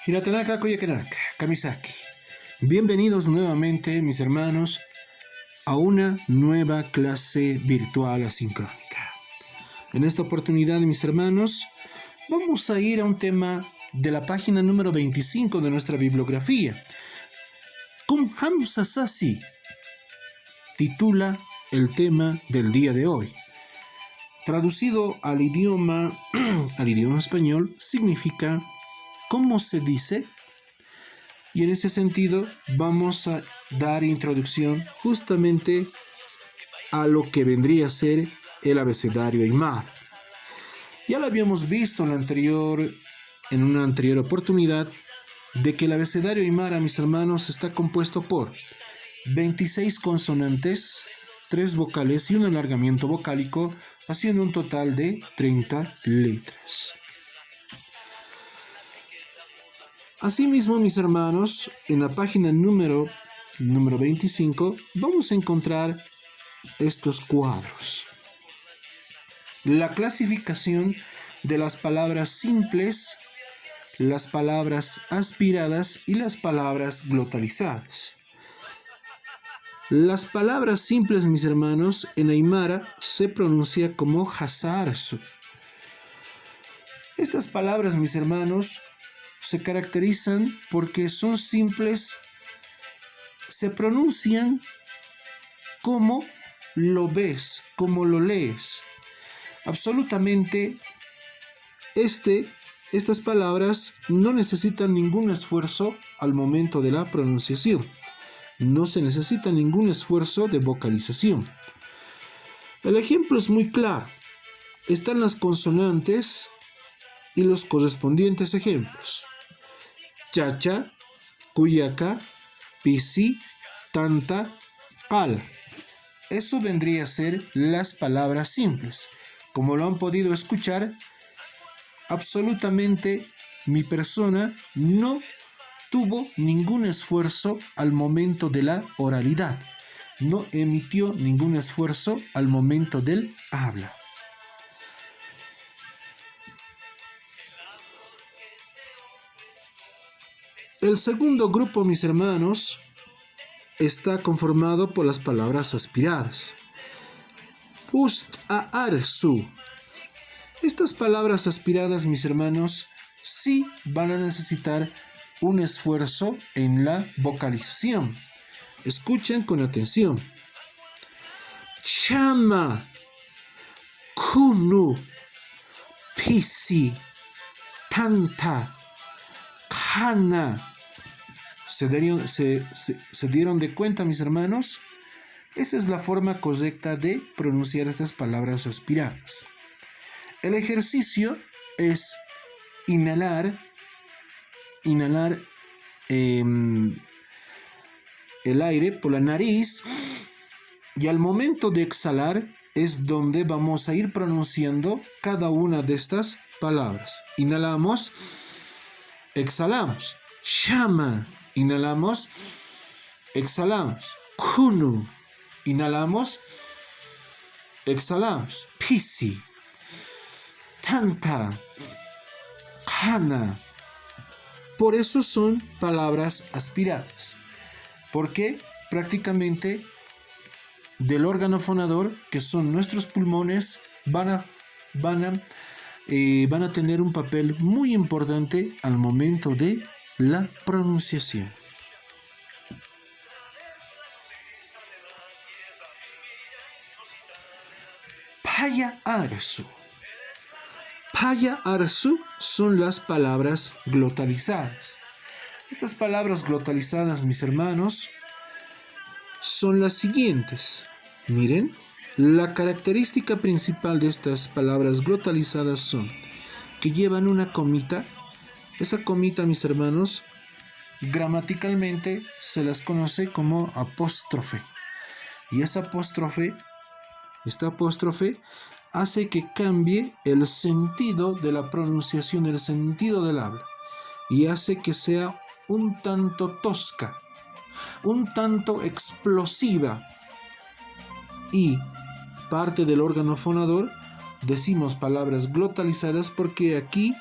Hiratanaka Koyakanaka, Kamisaki. Bienvenidos nuevamente, mis hermanos, a una nueva clase virtual asincrónica. En esta oportunidad, mis hermanos, vamos a ir a un tema de la página número 25 de nuestra bibliografía. Kum Hamsa Sasi titula el tema del día de hoy. Traducido al idioma español, significa ¿cómo se dice? Y en ese sentido vamos a dar introducción justamente a lo que vendría a ser el abecedario aymara. Ya lo habíamos visto en una anterior oportunidad, de que el abecedario aymara, mis hermanos, está compuesto por 26 consonantes, 3 vocales y un alargamiento vocálico, haciendo un total de 30 letras. Asimismo, mis hermanos, en la página número 25 vamos a encontrar estos cuadros. La clasificación de las palabras simples, las palabras aspiradas y las palabras glotalizadas. Las palabras simples, mis hermanos, en aymara se pronuncia como hasarsu. Estas palabras, mis hermanos, se caracterizan porque son simples, se pronuncian como lo ves, como lo lees. Absolutamente, estas palabras no necesitan ningún esfuerzo al momento de la pronunciación. No se necesita ningún esfuerzo de vocalización. El ejemplo es muy claro. Están las consonantes y los correspondientes ejemplos. Chacha, Cuyaca, Pisi, Tanta, Cala. Eso vendría a ser las palabras simples. Como lo han podido escuchar, absolutamente mi persona no tuvo ningún esfuerzo al momento de la oralidad. No emitió ningún esfuerzo al momento del habla. El segundo grupo, mis hermanos, está conformado por las palabras aspiradas. Ust a arsu. Estas palabras aspiradas, mis hermanos, sí van a necesitar un esfuerzo en la vocalización. Escuchen con atención. Chama, kunu, pisi, tanta, kana. ¿Se dieron de cuenta, mis hermanos? Esa es la forma correcta de pronunciar estas palabras aspiradas. El ejercicio es inhalar el aire por la nariz, y al momento de exhalar es donde vamos a ir pronunciando cada una de estas palabras. Inhalamos, exhalamos. Shama, inhalamos, exhalamos. Kunu, inhalamos, exhalamos. Pisi, tanta, kana. Por eso son palabras aspiradas, porque prácticamente del órgano fonador, que son nuestros pulmones, van a tener un papel muy importante al momento de la pronunciación. Paya arsu. Paya arsu son las palabras glotalizadas. Estas palabras glotalizadas, mis hermanos, son las siguientes. Miren, la característica principal de estas palabras glotalizadas son que llevan una comita. Esa comita, mis hermanos, gramaticalmente se las conoce como apóstrofe. Y esta apóstrofe hace que cambie el sentido de la pronunciación, el sentido del habla, y hace que sea un tanto tosca, un tanto explosiva. Y parte del órgano fonador, decimos palabras glotalizadas porque aquí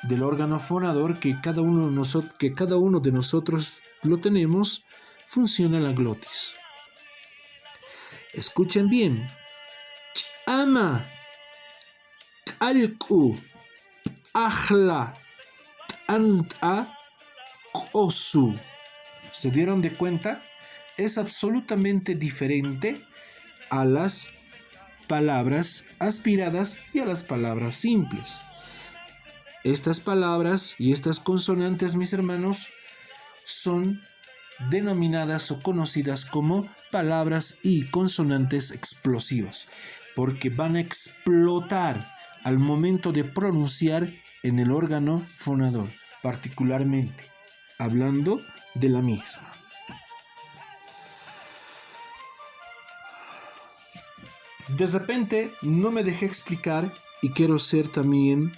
del órgano fonador que cada uno de nosotros lo tenemos, funciona la glotis. Escuchen bien. Ama, alku, ajla, anta, osu. ¿Se dieron de cuenta? Es absolutamente diferente a las palabras aspiradas y a las palabras simples. Estas palabras y estas consonantes, mis hermanos, son denominadas o conocidas como palabras y consonantes explosivas, porque van a explotar al momento de pronunciar en el órgano fonador, particularmente hablando de la misma. De repente no me dejé explicar y quiero ser también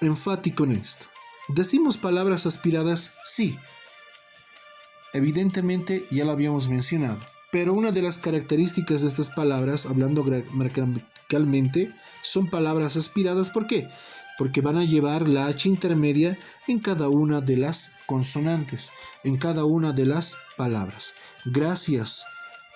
enfático en esto. ¿Decimos palabras aspiradas? Sí. Evidentemente ya lo habíamos mencionado. Pero una de las características de estas palabras, hablando gramaticalmente, son palabras aspiradas. ¿Por qué? Porque van a llevar la H intermedia en cada una de las consonantes, en cada una de las palabras. Gracias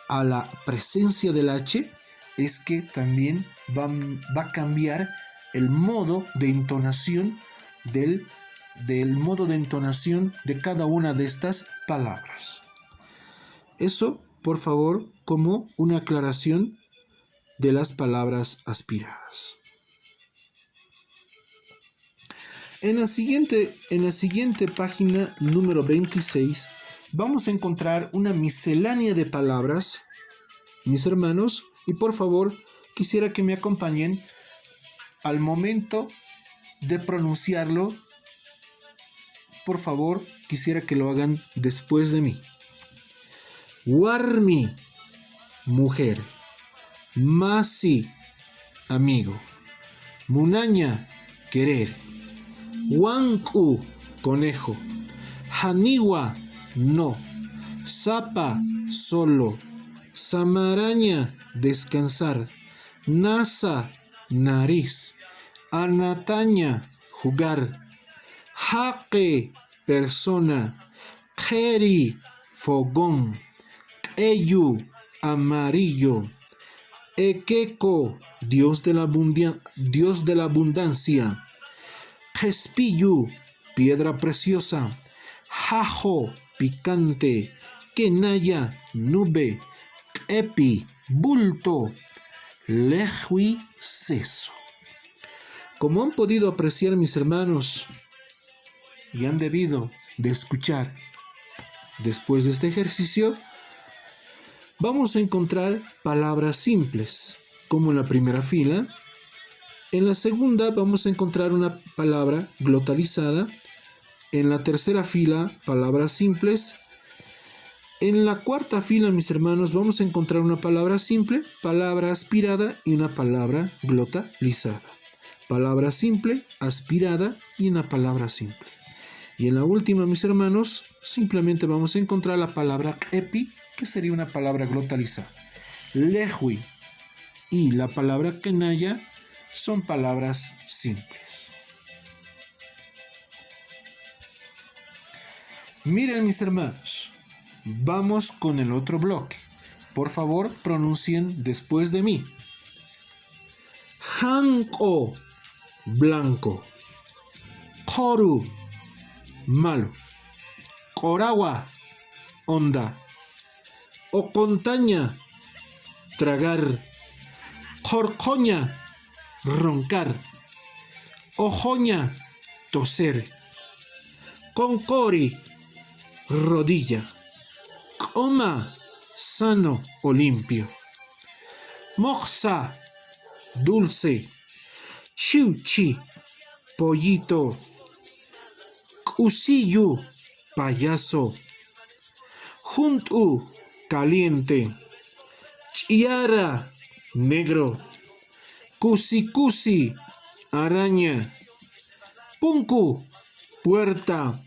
a la presencia del H es que también va a cambiar el modo de entonación del modo de entonación de cada una de estas palabras. Eso, por favor, como una aclaración de las palabras aspiradas. En la siguiente página número 26 vamos a encontrar una miscelánea de palabras, mis hermanos, y por favor quisiera que me acompañen al momento de pronunciarlo. Por favor, quisiera que lo hagan después de mí. Warmi, mujer. Masi, amigo. Munaña, querer. Wanku, conejo. Haniwa, no. Sapa, solo. Samaraña, descansar. Nasa, nariz. Anataña, jugar. Jaque, persona. Keri, fogón. Eyu, amarillo. Ekeko, Dios de la abundancia. Jespiyu, piedra preciosa. Jajo, picante. Kenaya, nube. Epi, bulto. Lejui, seso. Como han podido apreciar, mis hermanos, y han debido de escuchar después de este ejercicio, vamos a encontrar palabras simples, como en la primera fila. En la segunda vamos a encontrar una palabra glotalizada. En la tercera fila, palabras simples. En la cuarta fila, mis hermanos, vamos a encontrar una palabra simple, palabra aspirada y una palabra glotalizada. Palabra simple, aspirada y una palabra simple. Y en la última, mis hermanos, simplemente vamos a encontrar la palabra epi, que sería una palabra glotalizada. Lehui y la palabra kenaya son palabras simples. Miren, mis hermanos, vamos con el otro bloque. Por favor, pronuncien después de mí. Hanko, blanco. Koru, malo. Korawa, onda. Ocontaña, tragar. Jorcoña, roncar. Ojoña, toser. Concori, rodilla. Coma, sano o limpio. Moxa, dulce. Chiuchi, pollito. Cusillo, payaso. Juntu, caliente. Chiara, negro. Cusi, araña. Punku, puerta.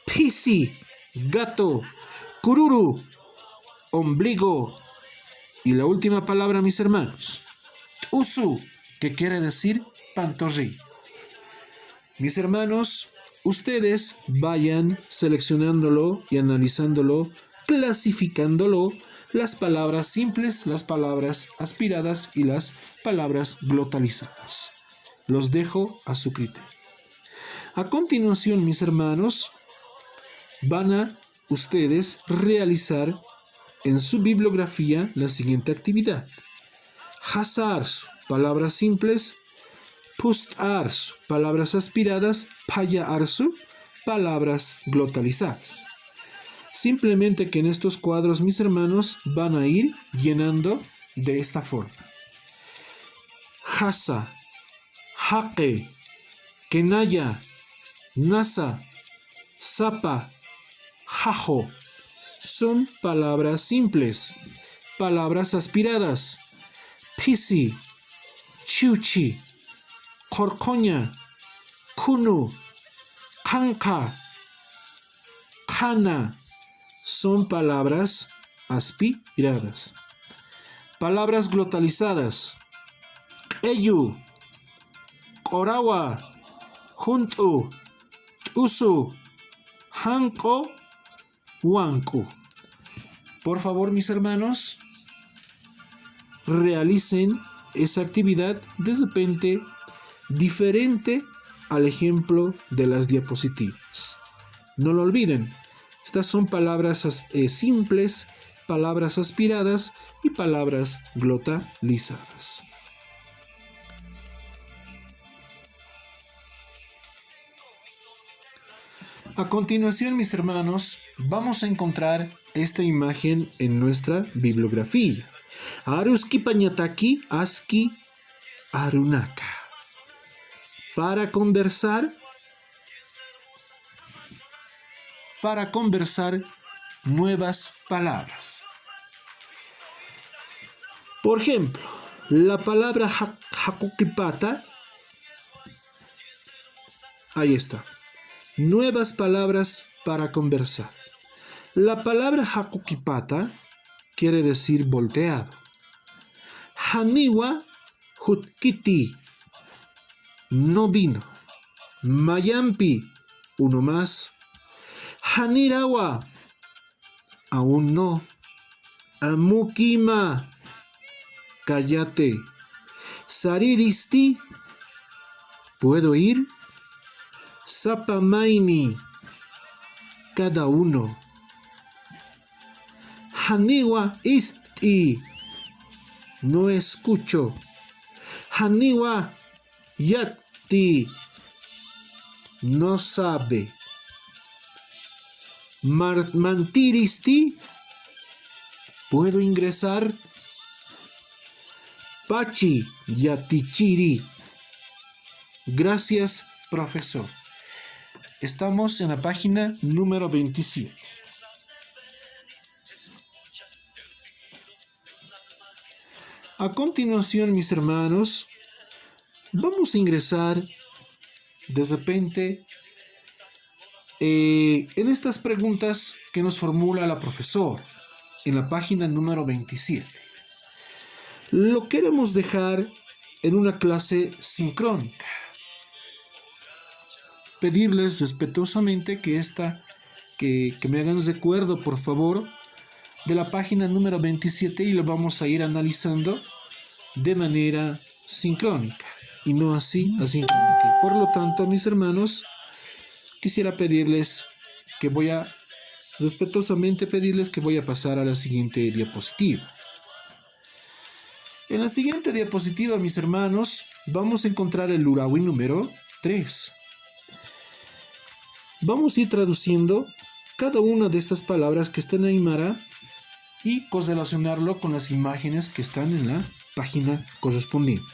Pisi, gato. Cururu, ombligo. Y la última palabra, mis hermanos. Usu, que quiere decir pantorrilla. Mis hermanos, ustedes vayan seleccionándolo y analizándolo, clasificándolo, las palabras simples, las palabras aspiradas y las palabras glotalizadas. Los dejo a su criterio. A continuación, mis hermanos, van a ustedes realizar en su bibliografía la siguiente actividad. Hasarsu, palabras simples. Pustarsu, palabras aspiradas. Payaarsu, palabras glotalizadas. Simplemente que en estos cuadros, mis hermanos, van a ir llenando de esta forma. Hasa, Hake, Kenaya, Nasa, Sapa, Jajo. Son palabras simples. Palabras aspiradas. Pisi, Chiuchi, Corcoña, Kunu, Kanka, Kana. Son palabras aspiradas. Palabras glotalizadas. Eyu, Korawa, Juntu, Tusu, Hanko, Wanku. Por favor, mis hermanos, realicen esa actividad de repente diferente al ejemplo de las diapositivas. No lo olviden, estas son palabras simples, palabras aspiradas y palabras glotalizadas. A continuación, mis hermanos, vamos a encontrar esta imagen en nuestra bibliografía. Aruski pañataki aski arunaka. Para conversar nuevas palabras. Por ejemplo, la palabra hakukipata. Ahí está. Nuevas palabras para conversar. La palabra hakukipata quiere decir volteado. Haniwa hutkiti, no vino. Mayampi, uno más. Hanirawa, aún no. Amukima, cállate. Sariristi, ¿puedo ir? Sapamaini, cada uno. Haniwa isti, no escucho. Haniwa yati, no sabe. Mantiristi, ¿puedo ingresar? Pachi yatichiri, gracias, profesor. Estamos en la página número 27. A continuación, mis hermanos, vamos a ingresar de repente en estas preguntas que nos formula la profesora en la página número 27. Lo queremos dejar en una clase sincrónica. Pedirles respetuosamente que me hagan recuerdo, por favor, de la página número 27 y lo vamos a ir analizando de manera sincrónica y no así asincrónica. Por lo tanto, mis hermanos, quisiera pedirles respetuosamente pedirles que voy a pasar a la siguiente diapositiva. En la siguiente diapositiva, mis hermanos, vamos a encontrar el Urawi número 3. Vamos a ir traduciendo cada una de estas palabras que están en Aymara y correlacionarlo con las imágenes que están en la página correspondiente.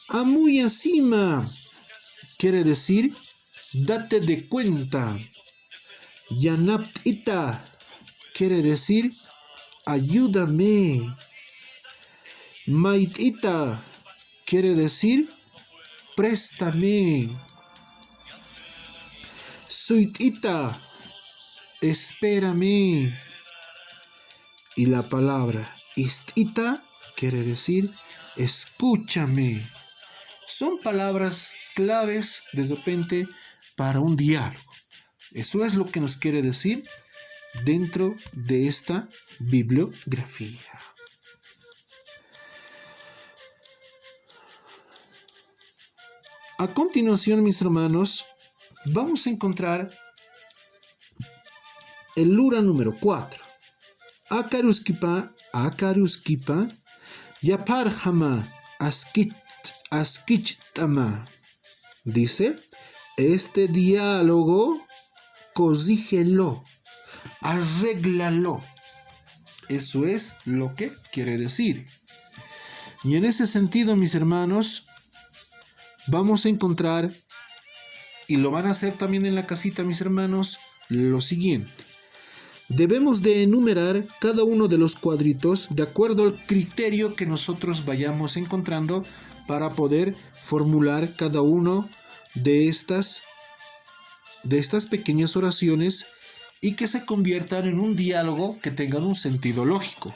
Amuyasima quiere decir date de cuenta. Yanapita quiere decir ayúdame. Maitita quiere decir préstame. Suitita, espérame. Y la palabra istita quiere decir escúchame. son palabras claves de repente para un diálogo. Eso es lo que nos quiere decir dentro de esta bibliografía. A continuación, mis hermanos, vamos a encontrar el lura número 4. Akaruskipa, yaparjama, askichtama. Dice, este diálogo, cosígelo, arréglalo. Eso es lo que quiere decir. Y en ese sentido, mis hermanos, vamos a encontrar, y lo van a hacer también en la casita, mis hermanos, lo siguiente. Debemos de enumerar cada uno de los cuadritos de acuerdo al criterio que nosotros vayamos encontrando para poder formular cada uno de estas pequeñas oraciones y que se conviertan en un diálogo que tengan un sentido lógico.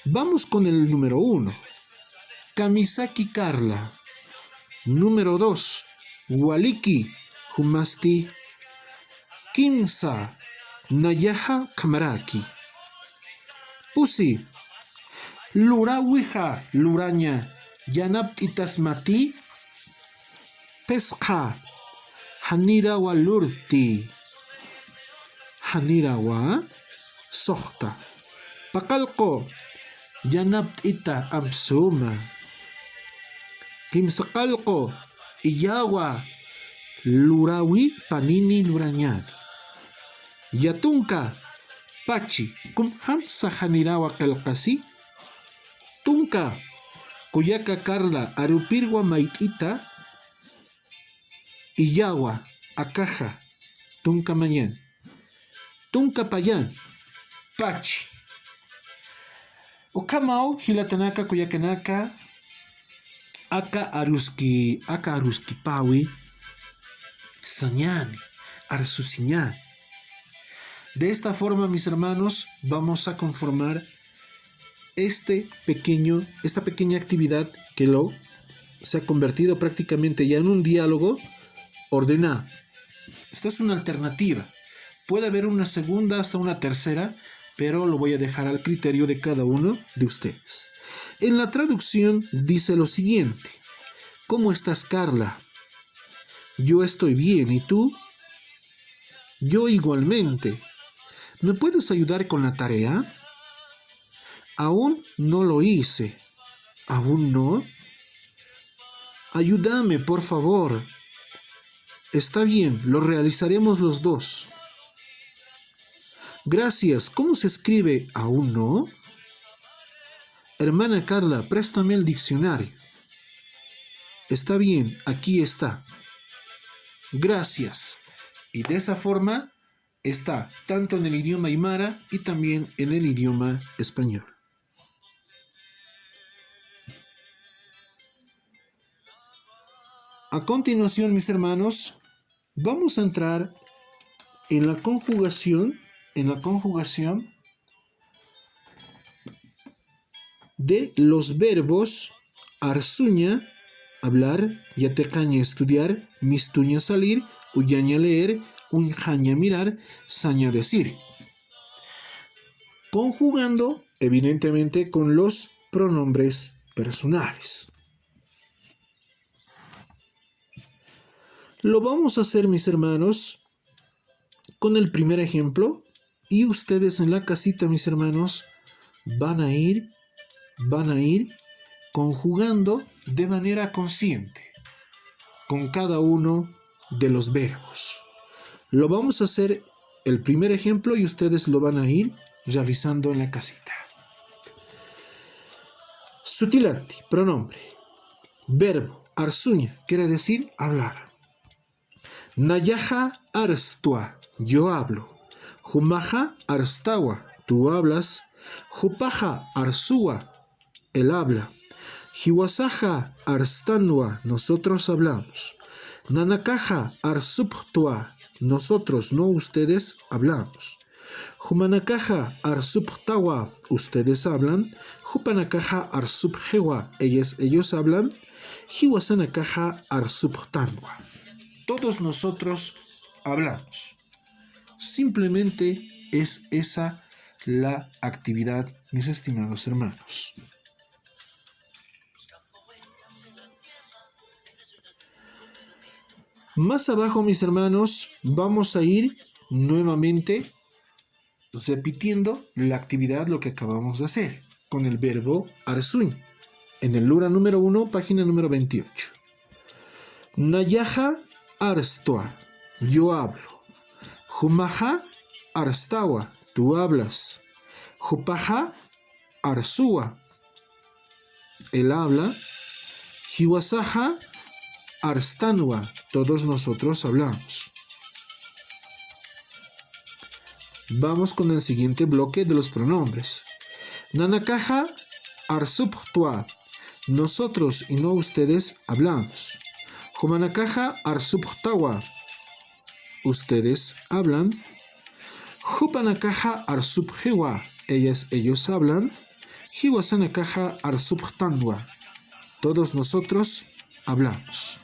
Vamos con el número 1. Kamisaki Carla. Número 2. Waliki Humasti Kimsa Nayaha Kamaraki. Pusi Lurawiha Luraña Yanap Itasmati Pesca Hanira Walurti Hanira wa Sohta Pakalko Yanap Ita Amsuma Kimsakalko Iyawa Lurawi Panini Lurañani Yatunka Pachi Kumham Sahanirawa Kalkasi Tunka Kuyaka Carla Arupirwa Maitita Iyawa Akaja Tunka Mañan Tunka Payan Pachi Okamau Hilatanaka Kuyakanaka Aka Aruski Pawi Sañani Arsusiñani. De esta forma, mis hermanos, vamos a conformar esta pequeña actividad que se ha convertido prácticamente ya en un diálogo ordenado. Esta es una alternativa. Puede haber una segunda hasta una tercera, pero lo voy a dejar al criterio de cada uno de ustedes. En la traducción dice lo siguiente. ¿Cómo estás, Carla? Yo estoy bien, ¿y tú? Yo igualmente. ¿Me puedes ayudar con la tarea? Aún no lo hice. ¿Aún no? Ayúdame, por favor. Está bien, lo realizaremos los dos. Gracias. ¿Cómo se escribe aún no? Hermana Carla, préstame el diccionario. Está bien, aquí está. Gracias. Y de esa forma está tanto en el idioma aymara y también en el idioma español. A continuación, mis hermanos, vamos a entrar en la conjugación de los verbos arsuña, hablar, yatecaña, estudiar, mistuña, salir, uyaña, leer, unjaña, mirar, saña, decir. Conjugando, evidentemente, con los pronombres personales. Lo vamos a hacer, mis hermanos, con el primer ejemplo. Y ustedes en la casita, mis hermanos, van a ir conjugando de manera consciente con cada uno de los verbos. Lo vamos a hacer el primer ejemplo y ustedes lo van a ir realizando en la casita. Sutilanti, pronombre. Verbo, arsuña, quiere decir hablar. Nayaja arstua, yo hablo. Jumaja arstawa, tú hablas. Jupaja arsua, él habla. Jiwasaja arstanwa, nosotros hablamos. Nanakaja arsuptua, nosotros, no ustedes, hablamos. Jumanakaja arsuptawa, ustedes hablan. Jupanakaja arsupjewa, ellos hablan. Hiwasanakaja arsubtanwa. Todos nosotros hablamos. Simplemente es esa la actividad, mis estimados hermanos. Más abajo, mis hermanos, vamos a ir nuevamente repitiendo la actividad, lo que acabamos de hacer, con el verbo arsuin. En el Lura número 1, página número 28. Nayaja arstua, yo hablo. Jumaja arstawa, tú hablas. Jupaja arsua, él habla. Hiwasaja arstanwa, todos nosotros hablamos. Vamos con el siguiente bloque de los pronombres. Nanakaja arsubtua, nosotros y no ustedes hablamos. Jumanakaja arsubtawa, ustedes hablan. Jupanakaja arsubhewa, ellos hablan. Hiwasanakaja arsubtanwa, todos nosotros hablamos.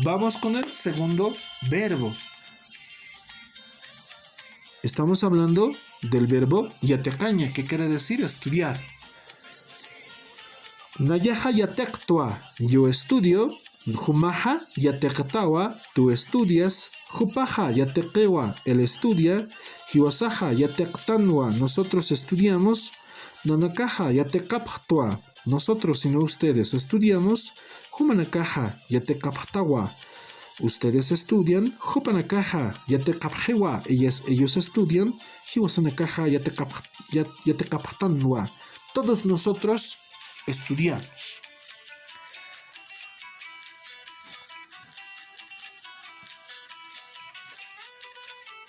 Vamos con el segundo verbo. Estamos hablando del verbo yatecaña, que quiere decir estudiar. Nayaja yatektua, yo estudio. Jumaja yatektawa, tú estudias. Jupaja yatekewa, él estudia. Hiwasaja yatektanwa, nosotros estudiamos. Nanakaja yatekaptua, nosotros y no ustedes estudiamos. Jumanakaja yatekaptawa, ustedes estudian. Jupanakaja yatekapjewa, ellos estudian. Hiwasanakaja yatekaptanwa, todos nosotros estudiamos.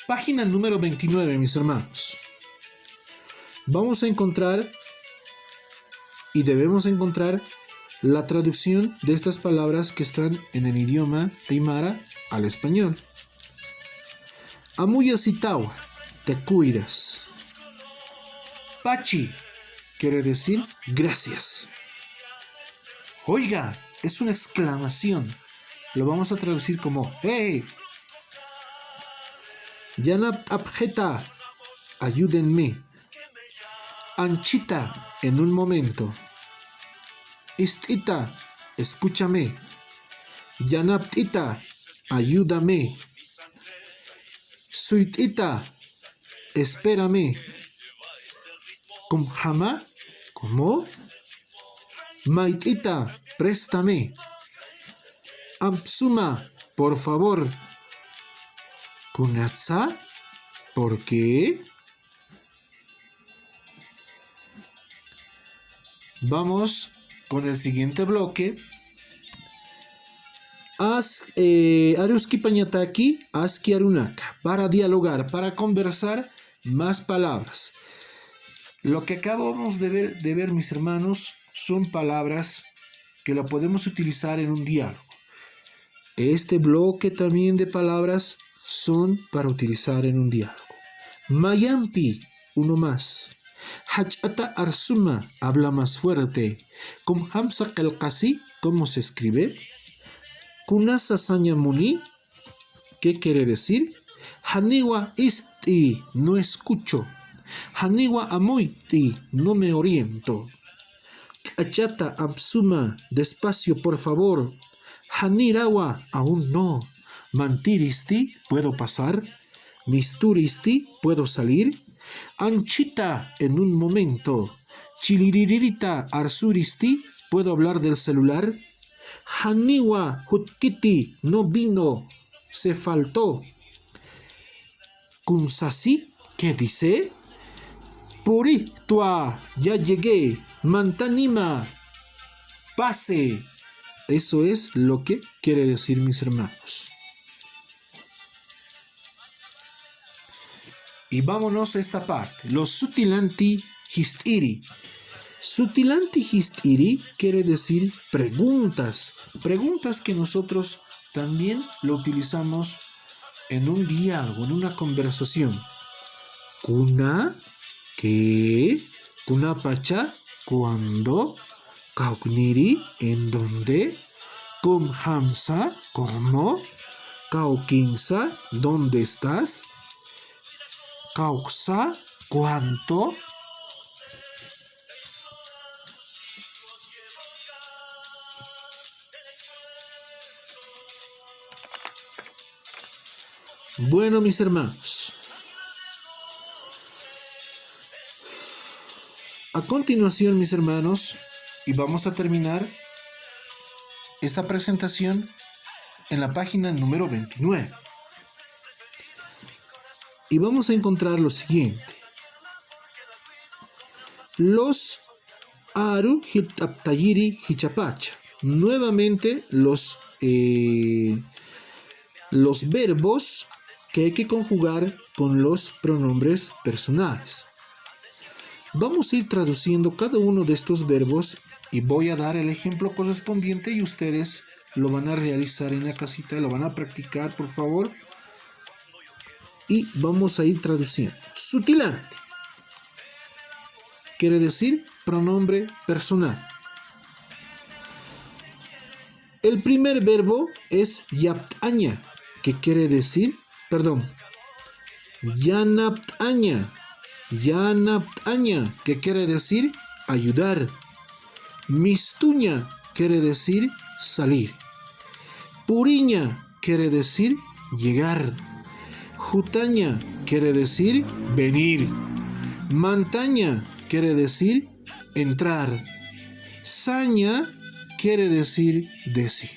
Página número 29, mis hermanos. Vamos a encontrar y debemos encontrar la traducción de estas palabras que están en el idioma aymara al español. Amuyasitawa, te cuidas. Pachi quiere decir gracias. Oiga, es una exclamación. Lo vamos a traducir como ¡hey! Yanab abjeta, ayúdenme. Anchita, en un momento. Istita, escúchame. Yanabtita, ayúdame. Suitita, espérame. Kumhama, ¿cómo? Maitita, préstame. Ampsuma, por favor. Kunatsa, ¿por qué? Vamos con el siguiente bloque. Aruski pañataki, aski arunaka. Para dialogar, para conversar, más palabras. Lo que acabamos de ver, mis hermanos, son palabras que la podemos utilizar en un diálogo. Este bloque también de palabras son para utilizar en un diálogo. Mayampi, uno más. Hachata arsuma, habla más fuerte. Kum hamsa kalkasi, ¿cómo se escribe? Kunasa sanyamuni, ¿qué quiere decir? Haniwa isti, no escucho. Haniwa amuiti, no me oriento. Achata absuma, despacio por favor. Hanirawa, aún no. Mantiristi, ¿puedo pasar? Misturisti, ¿puedo salir? Anchita, en un momento. Chiliririta, arsuristi, ¿puedo hablar del celular? Haniwa, hutkiti, no vino, se faltó. Kunsasi, ¿qué dice? Puri, tua, ya llegué. Mantanima, pase. Eso es lo que quiere decir, mis hermanos. Y vámonos a esta parte. Los sutilanti histiri. Sutilanti histiri quiere decir preguntas. Preguntas que nosotros también lo utilizamos en un diálogo, en una conversación. Kuna, ¿qué? Kunapacha, cuando. Kaukniri, en donde. Kumhamsa, como. Kaukinsa, ¿dónde estás? Causa, ¿cuánto? Bueno, mis hermanos, a continuación, mis hermanos, y vamos a terminar esta presentación en la página número 29. Y vamos a encontrar lo siguiente. Los Aru Hiptaptayiri Hichapacha. Nuevamente los verbos que hay que conjugar con los pronombres personales. Vamos a ir traduciendo cada uno de estos verbos y voy a dar el ejemplo correspondiente y ustedes lo van a realizar en la casita, lo van a practicar, por favor. Y vamos a ir traduciendo. Sutilante quiere decir pronombre personal. El primer verbo es yaptaña, que quiere decir, yanaptaña, que quiere decir ayudar. Mistuña quiere decir salir. Puriña quiere decir llegar. Jutaña quiere decir venir. Mantaña quiere decir entrar. Saña quiere decir decir.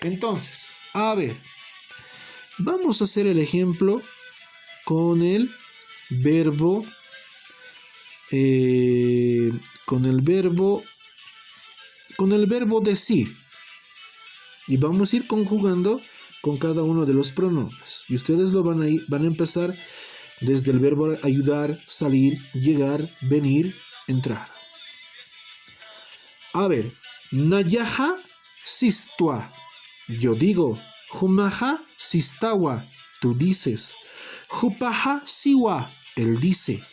Entonces, a ver, vamos a hacer el ejemplo con el verbo decir. Y vamos a ir conjugando con cada uno de los pronombres. Y ustedes lo van a empezar desde el verbo ayudar, salir, llegar, venir, entrar. A ver, nayaja sistua. Yo digo. Jumaja sistawa. Tú dices. Jupaja siwa. Él dice.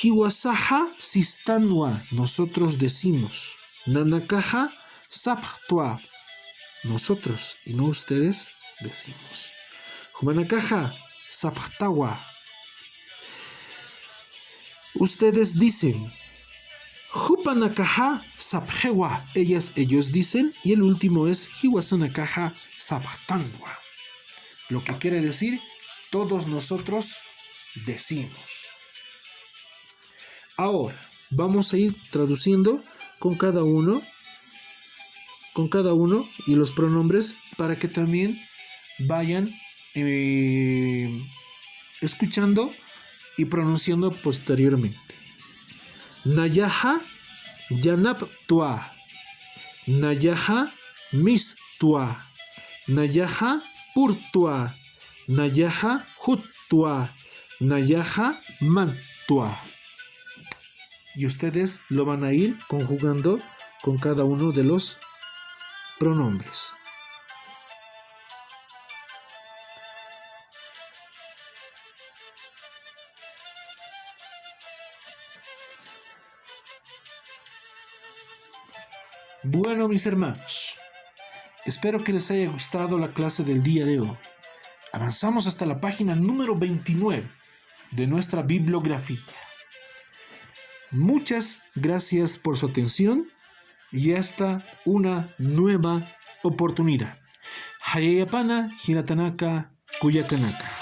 Hiwasaja sistanwa. Nosotros decimos. Nanakaja saptua. Nosotros y no ustedes decimos. Jumanakaja saptawa. Ustedes dicen. Jupanakaja sapjewa. Ellos dicen. Y el último es hiwasanakaja saptanwa. Lo que quiere decir, todos nosotros decimos. Ahora, vamos a ir traduciendo con cada uno y los pronombres para que también vayan escuchando y pronunciando posteriormente. Nayaja yanaptua. Nayaja mistua. Nayaja purtua. Nayaja juttua. Nayaja mantua. Y ustedes lo van a ir conjugando con cada uno de los pronombres. Bueno, mis hermanos, espero que les haya gustado la clase del día de hoy. Avanzamos hasta la página número 29 de nuestra bibliografía. Muchas gracias por su atención y hasta una nueva oportunidad. Hayayapana, Hinatanaka, Kuyakanaka.